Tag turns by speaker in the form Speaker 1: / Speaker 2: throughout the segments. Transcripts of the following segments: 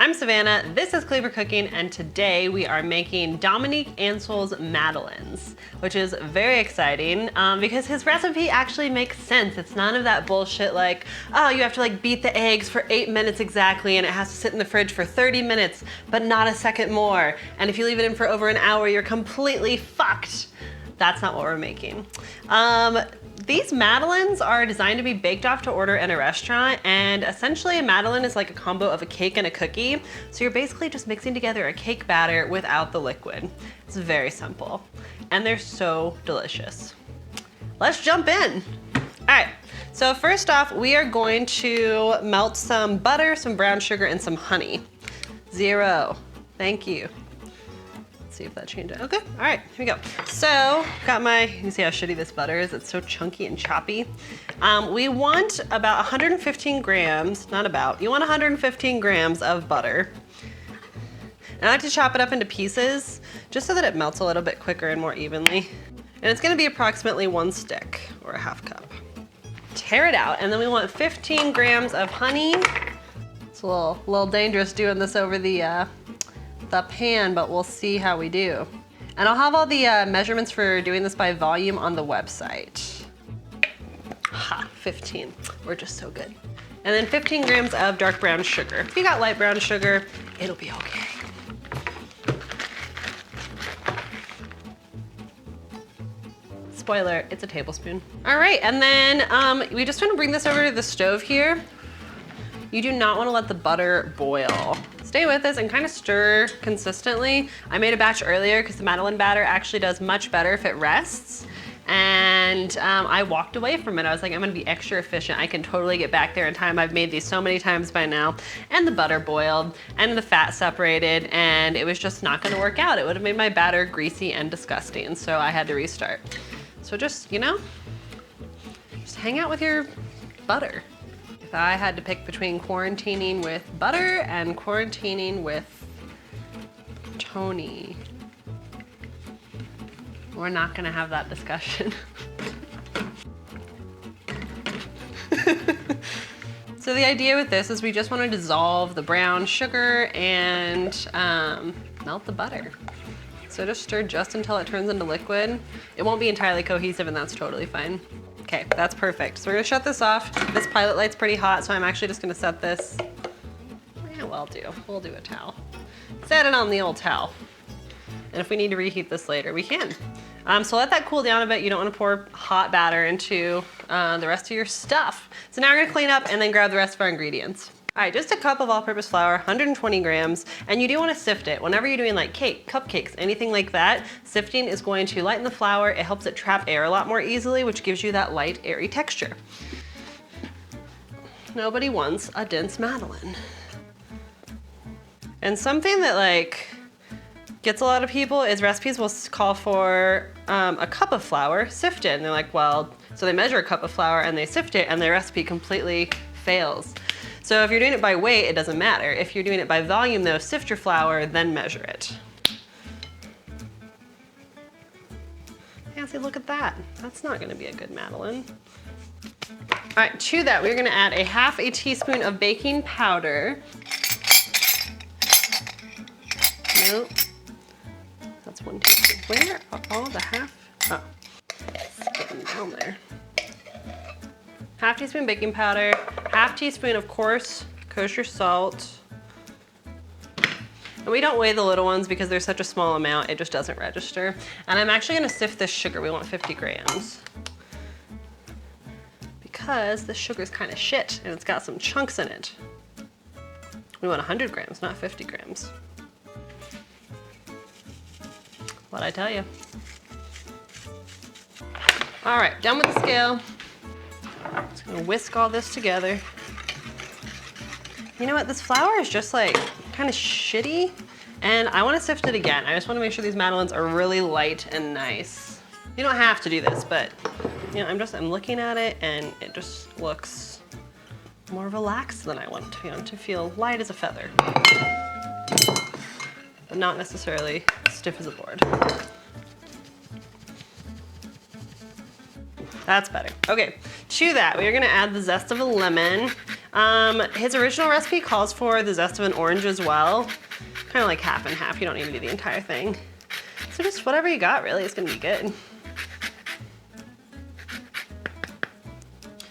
Speaker 1: I'm Savannah, this is Cleaver Cooking, and today we are making Dominique Ansel's Madeleines, which is very exciting because his recipe actually makes sense. It's none of that bullshit like, oh, you have to like beat the eggs for 8 minutes exactly and it has to sit in the fridge for 30 minutes, but not a second more. And if you leave it in for over an hour, you're completely fucked. That's not what we're making. These Madeleines are designed to be baked off to order in a restaurant, and essentially a Madeleine is like a combo of a cake and a cookie. So you're basically just mixing together a cake batter without the liquid. It's very simple, and they're so delicious. Let's jump in. All right, so first off, we are going to melt some butter, some brown sugar, and some honey. 0, thank you. See if that changed it. Okay, all right, here we go. So, got my, you can see how shitty this butter is. It's so chunky and choppy. We want about 115 grams, not about, you want 115 grams of butter. And I like to chop it up into pieces, just so that it melts a little bit quicker and more evenly. And it's gonna be approximately 1 stick, or a half cup. Tear it out, and then we want 15 grams of honey. It's a little dangerous doing this over the pan, but we'll see how we do. And I'll have all the measurements for doing this by volume on the website. Ha, 15, we're just so good. And then 15 grams of dark brown sugar. If you got light brown sugar, it'll be okay. Spoiler, it's a tablespoon. All right, and then we just wanna bring this over to the stove here. You do not wanna let the butter boil. Stay with this and kind of stir consistently. I made a batch earlier because the Madeleine batter actually does much better if it rests. And I walked away from it. I was like, I'm gonna be extra efficient. I can totally get back there in time. I've made these so many times by now. And the butter boiled and the fat separated, and it was just not gonna work out. It would have made my batter greasy and disgusting. So I had to restart. So just, you know, just hang out with your butter. I had to pick between quarantining with butter and quarantining with Tony. We're not gonna have that discussion. So the idea with this is we just wanna dissolve the brown sugar and melt the butter. So just stir just until it turns into liquid. It won't be entirely cohesive, and that's totally fine. Okay, that's perfect. So we're gonna shut this off. This pilot light's pretty hot, so I'm actually just gonna set this. Yeah, we'll do a towel. Set it on the old towel. And if we need to reheat this later, we can. So let that cool down a bit. You don't wanna pour hot batter into the rest of your stuff. So now we're gonna clean up and then grab the rest of our ingredients. All right, just a cup of all-purpose flour, 120 grams, and you do want to sift it. Whenever you're doing like cake, cupcakes, anything like that, sifting is going to lighten the flour. It helps it trap air a lot more easily, which gives you that light, airy texture. Nobody wants a dense Madeleine. And something that like gets a lot of people is recipes will call for a cup of flour sifted, and they're like, well, so they measure a cup of flour and they sift it, and their recipe completely fails. So if you're doing it by weight, it doesn't matter. If you're doing it by volume though, sift your flour, then measure it. Yeah, see, look at that. That's not gonna be a good Madeleine. All right, to that, we're gonna add half a teaspoon of baking powder. Nope, that's 1 teaspoon. Where are all the half? Oh, it's getting down there. Half teaspoon baking powder, half teaspoon of coarse kosher salt. And we don't weigh the little ones because they're such a small amount, it just doesn't register. And I'm actually gonna sift this sugar. We want 50 grams. Because this sugar's kind of shit and it's got some chunks in it. We want 100 grams, not 50 grams. What'd I tell you? All right, done with the scale. Just gonna whisk all this together. You know what, this flour is just like kind of shitty, and I wanna sift it again. I just wanna make sure these Madeleines are really light and nice. You don't have to do this, but you know, I'm looking at it and it just looks more relaxed than I want to. I want to feel light as a feather, but not necessarily stiff as a board. That's better. Okay, to that, we're gonna add the zest of a lemon. His original recipe calls for the zest of an orange as well. Kind of like half and half. You don't need to do the entire thing. So just whatever you got, really, is gonna be good.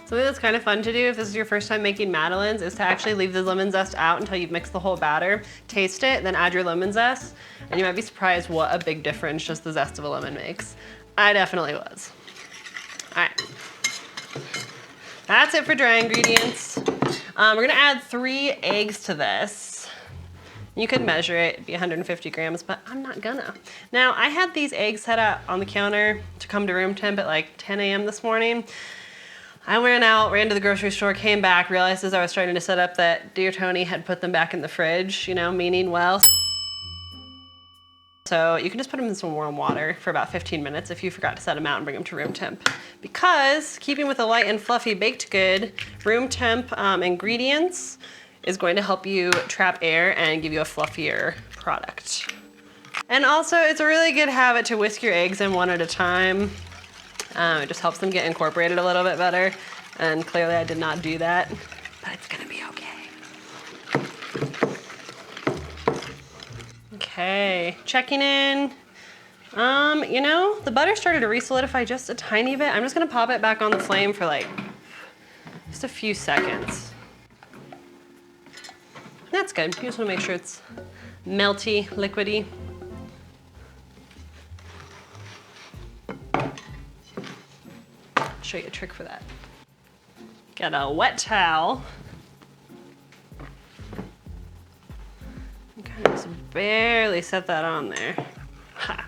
Speaker 1: Something that's kind of fun to do if this is your first time making madeleines is to actually leave the lemon zest out until you've mixed the whole batter, taste it, then add your lemon zest, and you might be surprised what a big difference just the zest of a lemon makes. I definitely was. All right, that's it for dry ingredients. We're gonna add 3 eggs to this. You could measure it, it'd be 150 grams, but I'm not gonna. Now, I had these eggs set up on the counter to come to room temp at like 10 a.m. this morning. I went out, ran to the grocery store, came back, realized as I was starting to set up that dear Tony had put them back in the fridge, you know, meaning well. So you can just put them in some warm water for about 15 minutes if you forgot to set them out and bring them to room temp. Because keeping with a light and fluffy baked good, room temp ingredients is going to help you trap air and give you a fluffier product. And also it's a really good habit to whisk your eggs in one at a time. It just helps them get incorporated a little bit better. And clearly I did not do that, but it's gonna be okay. Okay, checking in. You know, the butter started to re-solidify just a tiny bit. I'm just gonna pop it back on the flame for like, just a few seconds. That's good. You just wanna make sure it's melty, liquidy. Show you a trick for that. Got a wet towel. And kind of just barely set that on there. Ha.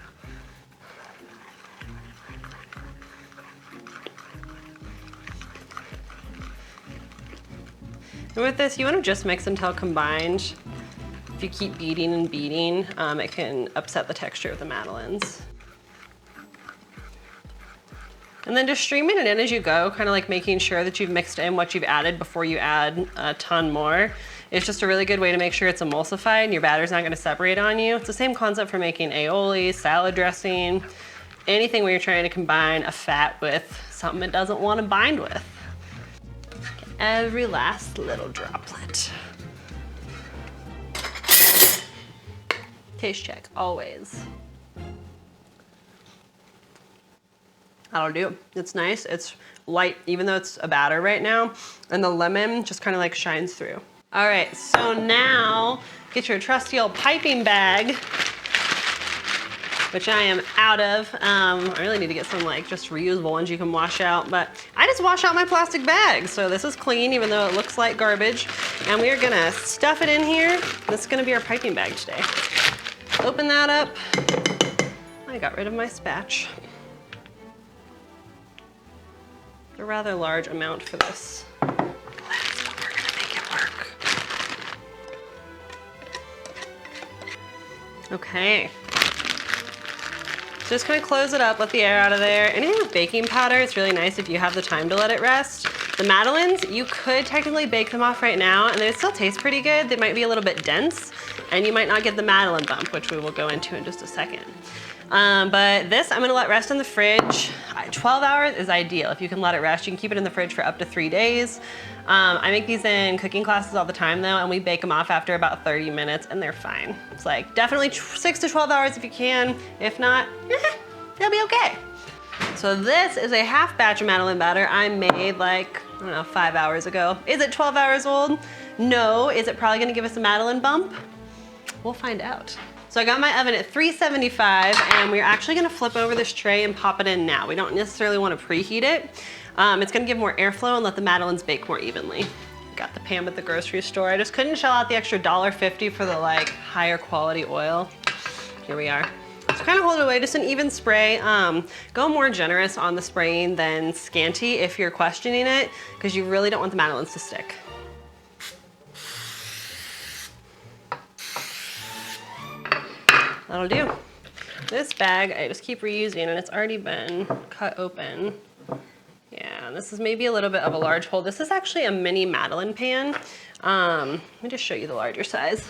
Speaker 1: And with this, you want to just mix until combined. If you keep beating and beating, it can upset the texture of the madeleines. And then just streaming it in as you go, kind of like making sure that you've mixed in what you've added before you add a ton more. It's just a really good way to make sure it's emulsified and your batter's not gonna separate on you. It's the same concept for making aioli, salad dressing, anything where you're trying to combine a fat with something it doesn't want to bind with. Every last little droplet. Taste check, always. That'll do. It's nice, it's light, even though it's a batter right now, and the lemon just kind of like shines through. All right, so now get your trusty old piping bag, which I am out of. I really need to get some like just reusable ones you can wash out, but I just wash out my plastic bags. So this is clean, even though it looks like garbage. And we are gonna stuff it in here. This is gonna be our piping bag today. Open that up. I got rid of my spatch. A rather large amount for this lens, but we're gonna make it work. Okay. So just kind of close it up, let the air out of there. Anything with baking powder, it's really nice if you have the time to let it rest. The madeleines, you could technically bake them off right now and they would still taste pretty good. They might be a little bit dense and you might not get the madeleine bump, which we will go into in just a second. But this I'm gonna let rest in the fridge. 12 hours is ideal. If you can let it rest, you can keep it in the fridge for up to 3 days. I make these in cooking classes all the time though, and we bake them off after about 30 minutes and they're fine. It's like definitely 6 to 12 hours if you can. If not, they'll be okay. So this is a half batch of madeleine batter I made like, I don't know, 5 hours ago. Is it 12 hours old? No. Is it probably gonna give us a madeleine bump? We'll find out. So I got my oven at 375 and we're actually gonna flip over this tray and pop it in now. We don't necessarily wanna preheat it. It's gonna give more airflow and let the madeleines bake more evenly. Got the pan at the grocery store. I just couldn't shell out the extra $1.50 for the like higher quality oil. Here we are. So kind of hold it away, just an even spray. Go more generous on the spraying than scanty if you're questioning it, because you really don't want the madeleines to stick. That'll do. This bag, I just keep reusing and it's already been cut open. Yeah, this is maybe a little bit of a large hole. This is actually a mini madeleine pan. Let me just show you the larger size.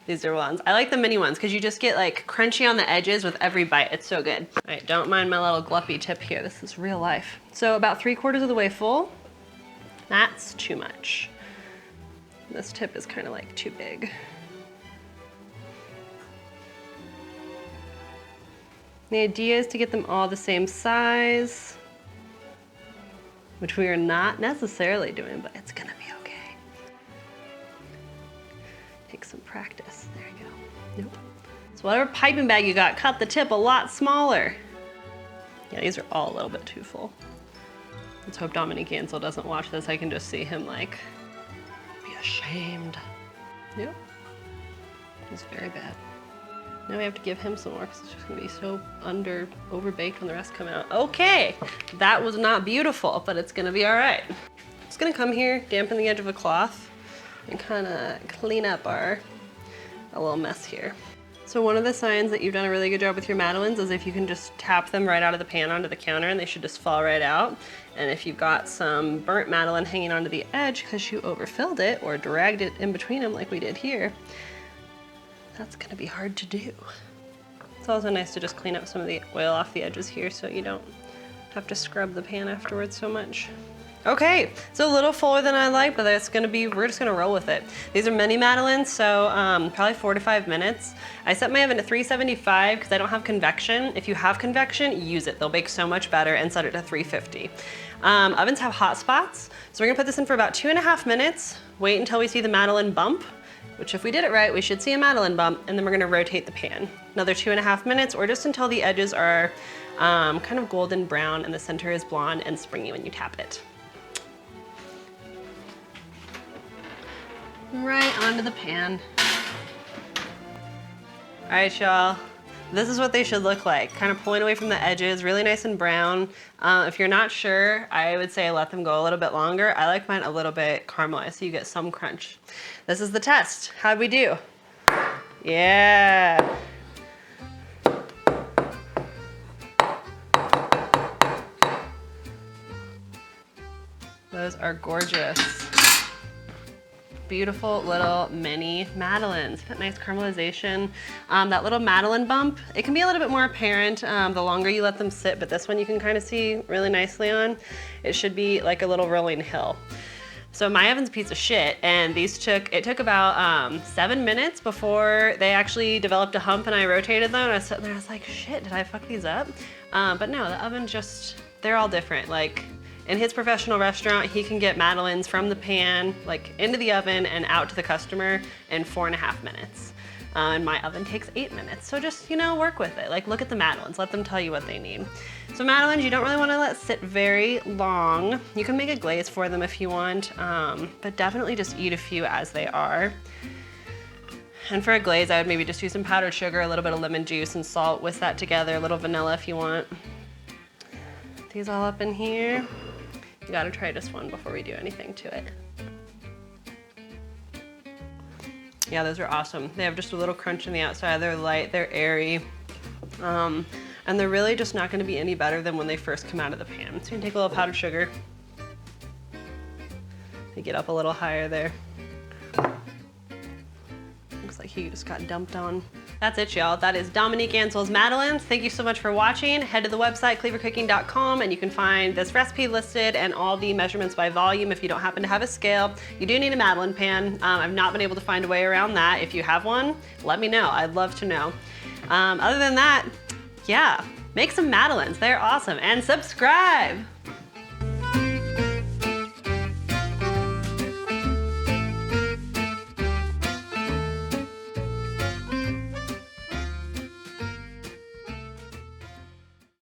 Speaker 1: These are ones. I like the mini ones because you just get like crunchy on the edges with every bite. It's so good. All right, don't mind my little gluppy tip here. This is real life. So about 3/4 of the way full. That's too much. This tip is kind of like too big. The idea is to get them all the same size, which we are not necessarily doing, but it's gonna be okay. Take some practice. There you go. Nope. So whatever piping bag you got, cut the tip a lot smaller. Yeah, these are all a little bit too full. Let's hope Dominique Ansel doesn't watch this. I can just see him like, be ashamed. Yep. It's very bad. Now we have to give him some more because it's just gonna be so overbaked when the rest come out. Okay, that was not beautiful, but it's gonna be all right. Just gonna come here, dampen the edge of a cloth, and kind of clean up a little mess here. So one of the signs that you've done a really good job with your Madeleines is if you can just tap them right out of the pan onto the counter and they should just fall right out. And if you've got some burnt Madeleine hanging onto the edge because you overfilled it or dragged it in between them like we did here, that's gonna be hard to do. It's also nice to just clean up some of the oil off the edges here so you don't have to scrub the pan afterwards so much. Okay, so a little fuller than I like, but that's gonna be, we're just gonna roll with it. These are mini Madeleines, so probably 4 to 5 minutes. I set my oven to 375 because I don't have convection. If you have convection, use it. They'll bake so much better, and set it to 350. Ovens have hot spots, so we're gonna put this in for about 2.5 minutes, wait until we see the Madeleine bump, which if we did it right, we should see a Madeleine bump, and then we're gonna rotate the pan. Another 2.5 minutes, or just until the edges are kind of golden brown and the center is blonde and springy when you tap it. Right onto the pan. All right, y'all. This is what they should look like. Kind of pulling away from the edges, really nice and brown. If you're not sure, I would say let them go a little bit longer. I like mine a little bit caramelized so you get some crunch. This is the test. How'd we do? Yeah. Those are gorgeous. Beautiful little mini Madeleines. That nice caramelization. That little Madeleine bump, it can be a little bit more apparent the longer you let them sit, but this one you can kind of see really nicely on. It should be like a little rolling hill. So my oven's a piece of shit, and it took about 7 minutes before they actually developed a hump and I rotated them. And I was sitting there, I was like, shit, did I fuck these up? But no, the oven they're all different. Like, in his professional restaurant, he can get Madeleines from the pan, like into the oven and out to the customer in 4.5 minutes. And my oven takes 8 minutes. So just, work with it. Like, look at the Madeleines, let them tell you what they need. So Madeleines, you don't really want to let sit very long. You can make a glaze for them if you want, but definitely just eat a few as they are. And for a glaze, I would maybe just use some powdered sugar, a little bit of lemon juice and salt, whisk that together, a little vanilla if you want. Put these all up in here. You gotta try just one before we do anything to it. Yeah, those are awesome. They have just a little crunch on the outside. They're light, they're airy. And they're really just not gonna be any better than when they first come out of the pan. So you can take a little powdered sugar. They get up a little higher there. Looks like he just got dumped on. That's it, y'all. That is Dominique Ansel's Madeleines. Thank you so much for watching. Head to the website, cleavercooking.com, and you can find this recipe listed and all the measurements by volume if you don't happen to have a scale. You do need a Madeleine pan. I've not been able to find a way around that. If you have one, let me know. I'd love to know. Other than that, yeah, make some Madeleines. They're awesome. And subscribe.